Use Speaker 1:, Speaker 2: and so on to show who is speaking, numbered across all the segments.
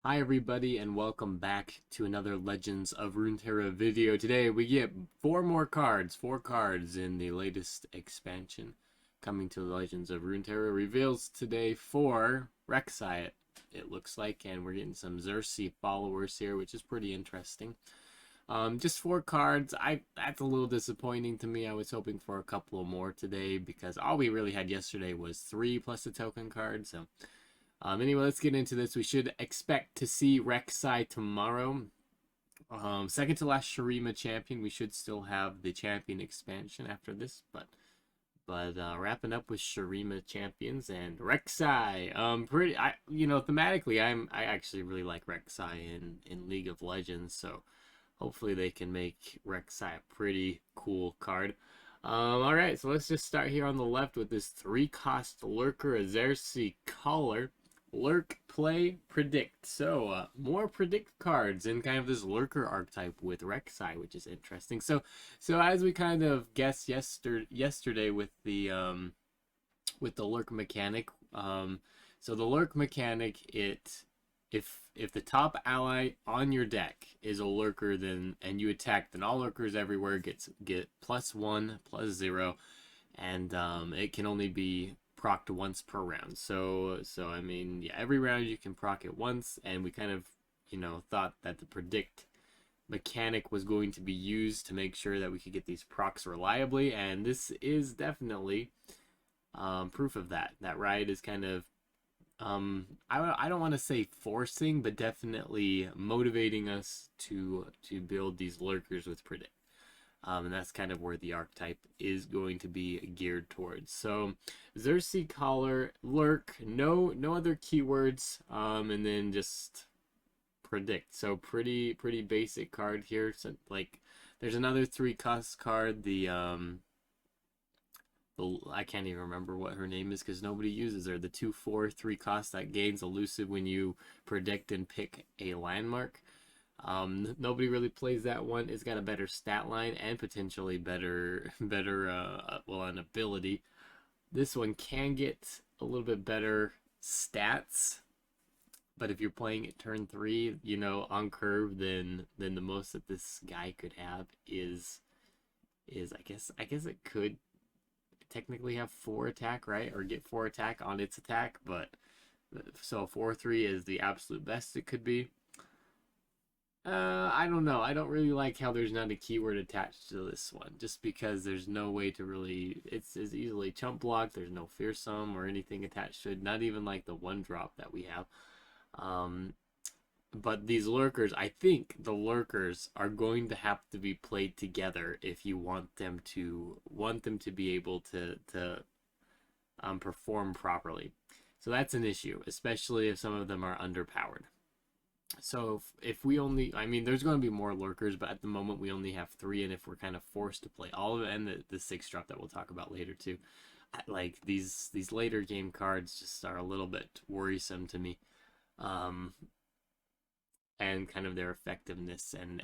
Speaker 1: Hi everybody and welcome back to another Legends of Runeterra video. Today we get four cards in the latest expansion coming to the Legends of Runeterra. Reveals today for Reksai it looks like, and we're getting some Xer'sai followers here, which is pretty interesting. Just four cards. That's a little disappointing to me. I was hoping for a couple more today because all we really had yesterday was three plus a token card, so anyway, let's get into this. We should expect to see Reksai tomorrow. Second to last Shurima champion. We should still have the champion expansion after this, but wrapping up with Shurima champions and Reksai. Thematically, I actually really like Reksai in League of Legends, so hopefully they can make Reksai a pretty cool card. All right, so let's just start here on the left with this 3-cost Lurker, a Xer'sai collar. Lurk, play, predict. So more predict cards in kind of this Lurker archetype with Rek'sai, which is interesting. So as we kind of guessed yesterday with the Lurk mechanic, so the Lurk mechanic, if the top ally on your deck is a Lurker, then and you attack, then all Lurkers everywhere get +1, +0, and it can only be procced once per round. So I mean, yeah, every round you can proc it once, and we kind of, thought that the predict mechanic was going to be used to make sure that we could get these procs reliably, and this is definitely proof of that. That Riot is kind of I don't want to say forcing, but definitely motivating us to build these lurkers with predict. And that's kind of where the archetype is going to be geared towards. So Xer'sai collar, lurk, no other keywords, and then just predict. So pretty basic card here. So like there's another 3-cost card, I can't even remember what her name is because nobody uses her. The 2/4 3-cost that gains elusive when you predict and pick a landmark. Nobody really plays that one. It's got a better stat line and potentially better an ability. This one can get a little bit better stats, but if you're playing at turn 3, on curve, then the most that this guy could have is I guess it could technically have 4 attack, right? Or get 4 attack on its attack, but so 4/3 is the absolute best it could be. I don't know. I don't really like how there's not a keyword attached to this one, just because there's no way to really. It's easily chump blocked. There's no fearsome or anything attached to it. Not even like the 1-drop that we have. Um, but these lurkers, I think the lurkers are going to have to be played together if you want them to be able to perform properly. So that's an issue, especially if some of them are underpowered. So if we only, I mean, there's going to be more lurkers, but at the moment we only have 3, and if we're kind of forced to play all of it, and the 6-drop that we'll talk about later too, like these later game cards just are a little bit worrisome to me, and kind of their effectiveness and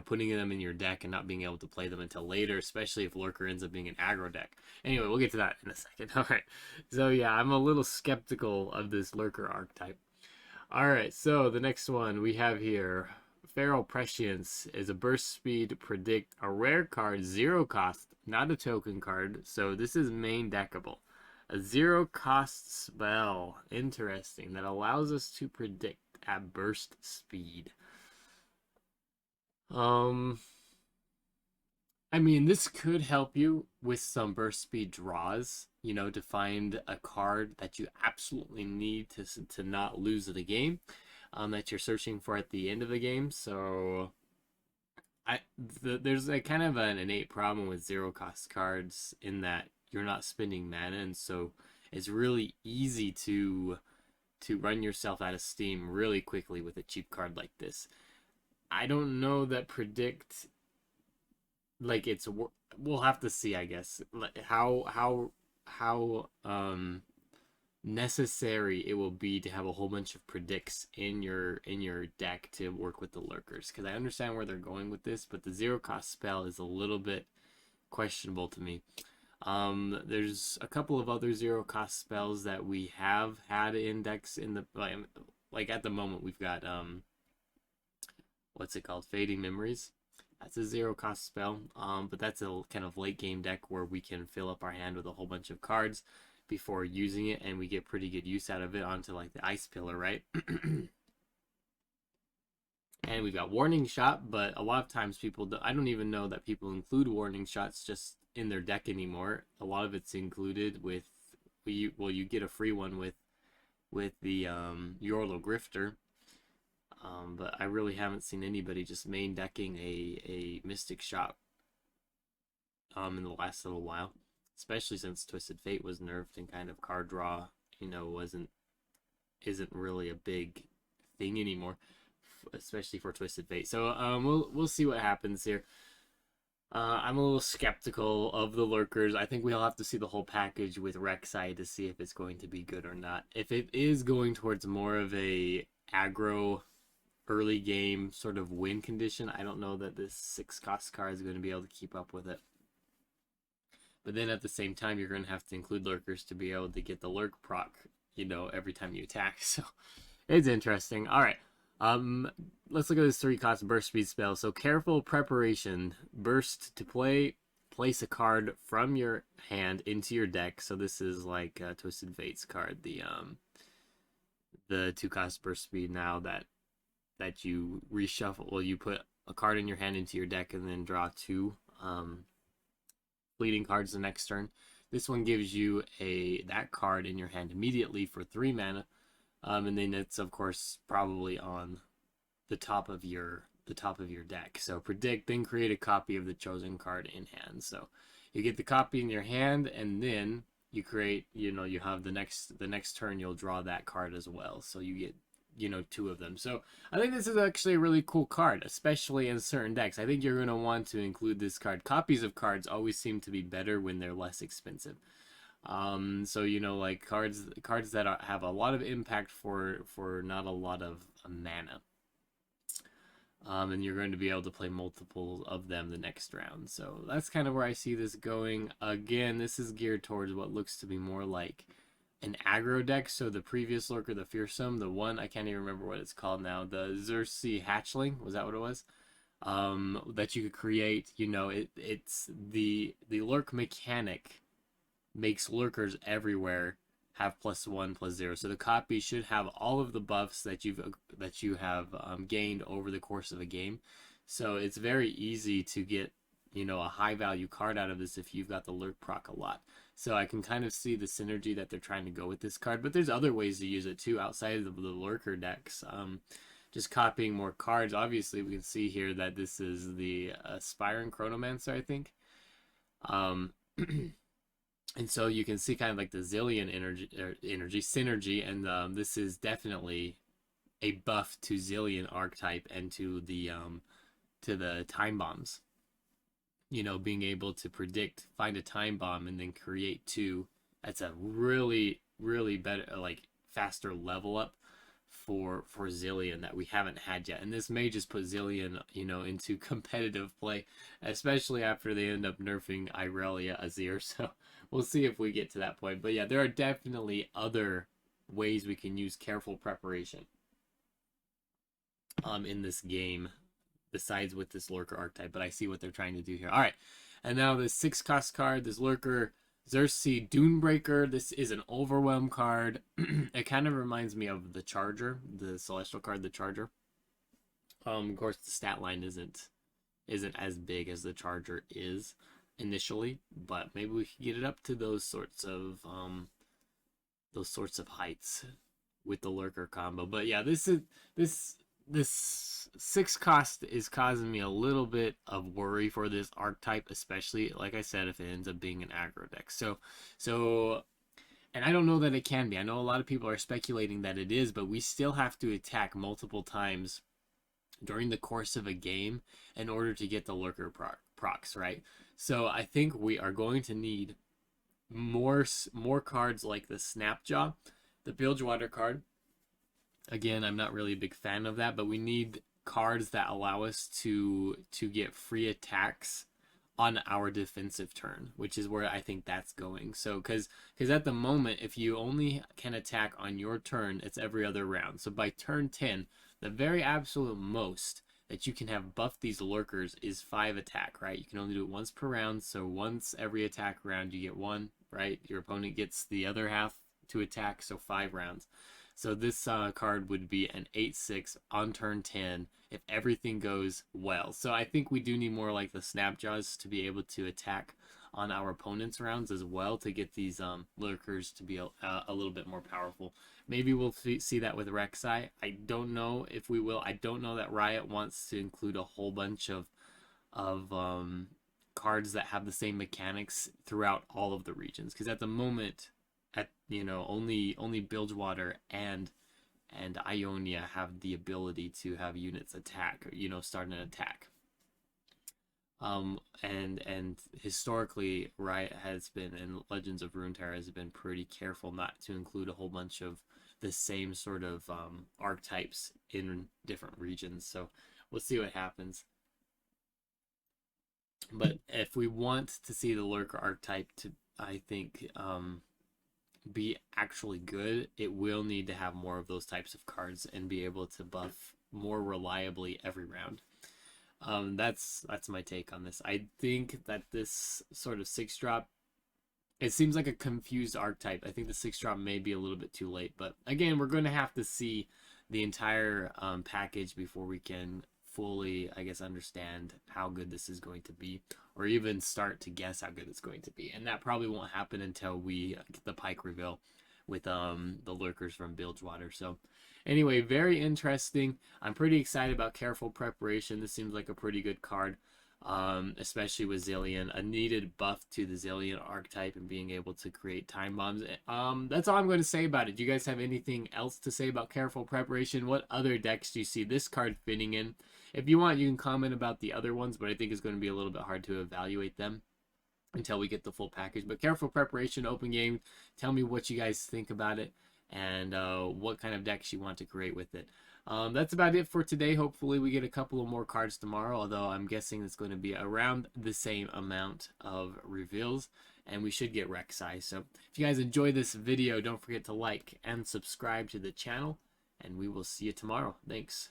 Speaker 1: putting them in your deck and not being able to play them until later, especially if lurker ends up being an aggro deck. Anyway, we'll get to that in a second. All right, so yeah, I'm a little skeptical of this lurker archetype. All right, so the next one we have here, Feral Prescience, is a burst speed predict, a rare card, 0-cost, not a token card. So this is main deckable. A 0-cost spell, interesting, that allows us to predict at burst speed. I mean, this could help you with some burst speed draws, to find a card that you absolutely need to not lose the game, that you're searching for at the end of the game. So there's a kind of an innate problem with 0-cost cards in that you're not spending mana, and so it's really easy to run yourself out of steam really quickly with a cheap card like this. I don't know that predict, like, we'll have to see, I guess, like how necessary it will be to have a whole bunch of predicts in your deck to work with the lurkers, because I understand where they're going with this, but the 0-cost spell is a little bit questionable to me. There's a couple of other 0-cost spells that we have had in decks in the like at the moment we've got what's it called, Fading Memories. That's a 0 cost spell, but that's a kind of late game deck where we can fill up our hand with a whole bunch of cards before using it, and we get pretty good use out of it onto like the Ice Pillar, right? And we've got Warning Shot, but a lot of times people I don't even know that people include Warning Shots just in their deck anymore. A lot of it's included with you get a free one with the Yorlo Grifter. But I really haven't seen anybody just main decking a Mystic Shot in the last little while, especially since Twisted Fate was nerfed and kind of card draw, isn't really a big thing anymore, especially for Twisted Fate. So we'll see what happens here. I'm a little skeptical of the Lurkers. I think we'll have to see the whole package with Rek'sai to see if it's going to be good or not. If it is going towards more of a aggro early game sort of win condition, I don't know that this 6 cost card is going to be able to keep up with it. But then at the same time, you're going to have to include Lurkers to be able to get the Lurk proc, every time you attack. So it's interesting. All right. Let's look at this 3-cost burst speed spell. So Careful Preparation. Burst to place a card from your hand into your deck. So this is like Twisted Fate's card, the 2-cost burst speed now that you reshuffle. Well, you put a card in your hand into your deck and then draw 2 fleeting cards the next turn. This one gives you that card in your hand immediately for 3 mana. And then it's of course probably on the top of your deck. So predict, then create a copy of the chosen card in hand. So you get the copy in your hand, and then you create, you have the next turn you'll draw that card as well. So you get 2 of them. So I think this is actually a really cool card, especially in certain decks. I think you're going to want to include this card. Copies of cards always seem to be better when they're less expensive. So like cards that have a lot of impact for not a lot of mana. And you're going to be able to play multiple of them the next round. So that's kind of where I see this going. Again, this is geared towards what looks to be more like an aggro deck. So the previous Lurker, the Fearsome, the one, I can't even remember what it's called now, the Xer'sai Hatchling, was that what it was? That you could create, it's the Lurk mechanic makes Lurkers everywhere have +1/+0. So the copy should have all of the buffs that you have gained over the course of a game. So it's very easy to get a high value card out of this if you've got the Lurk proc a lot. So I can kind of see the synergy that they're trying to go with this card, but there's other ways to use it too outside of the Lurker decks. Just copying more cards. Obviously, we can see here that this is the Aspiring Chronomancer, I think. And so you can see kind of like the Zillion energy synergy, and this is definitely a buff to Zillion archetype and to the time bombs. Being able to predict, find a time bomb, and then create 2. That's a really, really better, like faster level up for Zillion that we haven't had yet. And this may just put Zillion, into competitive play, especially after they end up nerfing Irelia Azir. So we'll see if we get to that point. But yeah, there are definitely other ways we can use Careful Preparation in this game besides with this Lurker archetype. But I see what they're trying to do here. All right, and now this 6-cost card, this Lurker Xer'sai Dunebreaker. This is an Overwhelm card. It kind of reminds me of the Charger, the Celestial card, the Charger. Of course, the stat line isn't as big as the Charger is initially, but maybe we can get it up to those sorts of heights with the Lurker combo. But yeah, this 6-cost is causing me a little bit of worry for this archetype, especially, like I said, if it ends up being an aggro deck. So, and I don't know that it can be. I know a lot of people are speculating that it is, but we still have to attack multiple times during the course of a game in order to get the Lurker procs, right? So I think we are going to need more cards like the Snapjaw, the Bilgewater card. Again, I'm not really a big fan of that, but we need cards that allow us to get free attacks on our defensive turn, which is where I think that's going. So because at the moment, if you only can attack on your turn, it's every other round. So by turn 10, the very absolute most that you can have buff these lurkers is 5 attack, right? You can only do it once per round, so once every attack round you get 1, right? Your opponent gets the other half to attack, so 5 rounds. So this card would be an 8/6 on turn 10 if everything goes well. So I think we do need more like the Snapjaws to be able to attack on our opponent's rounds as well to get these lurkers to be a little bit more powerful. Maybe we'll see that with Rek'sai. I don't know if we will. I don't know that Riot wants to include a whole bunch of cards that have the same mechanics throughout all of the regions, because at the moment, only Bilgewater and Ionia have the ability to have units attack, start an attack. And historically, Riot has been, and Legends of Runeterra has been pretty careful not to include a whole bunch of the same sort of archetypes in different regions. So we'll see what happens. But if we want to see the Lurker archetype to, I think, be actually good, it will need to have more of those types of cards and be able to buff more reliably every round. That's my take on this. I think that this sort of 6-drop, it seems like a confused archetype. I think the 6-drop may be a little bit too late, but again, we're going to have to see the entire package before we can fully, I guess, understand how good this is going to be, or even start to guess how good it's going to be. And that probably won't happen until we get the Pike reveal with the lurkers from Bilgewater. So anyway, very interesting. I'm pretty excited about Careful Preparation. This seems like a pretty good card, especially with Zilean, a needed buff to the Zilean archetype and being able to create time bombs. That's all I'm going to say about it. Do you guys have anything else to say about Careful Preparation? What other decks do you see this card fitting in? If you want, you can comment about the other ones, but I think it's going to be a little bit hard to evaluate them until we get the full package. But Careful Preparation, open game. Tell me what you guys think about it and what kind of decks you want to create with it. That's about it for today. Hopefully we get a couple of more cards tomorrow, although I'm guessing it's going to be around the same amount of reveals, and we should get Reksai. So if you guys enjoy this video, don't forget to like and subscribe to the channel, and we will see you tomorrow. Thanks.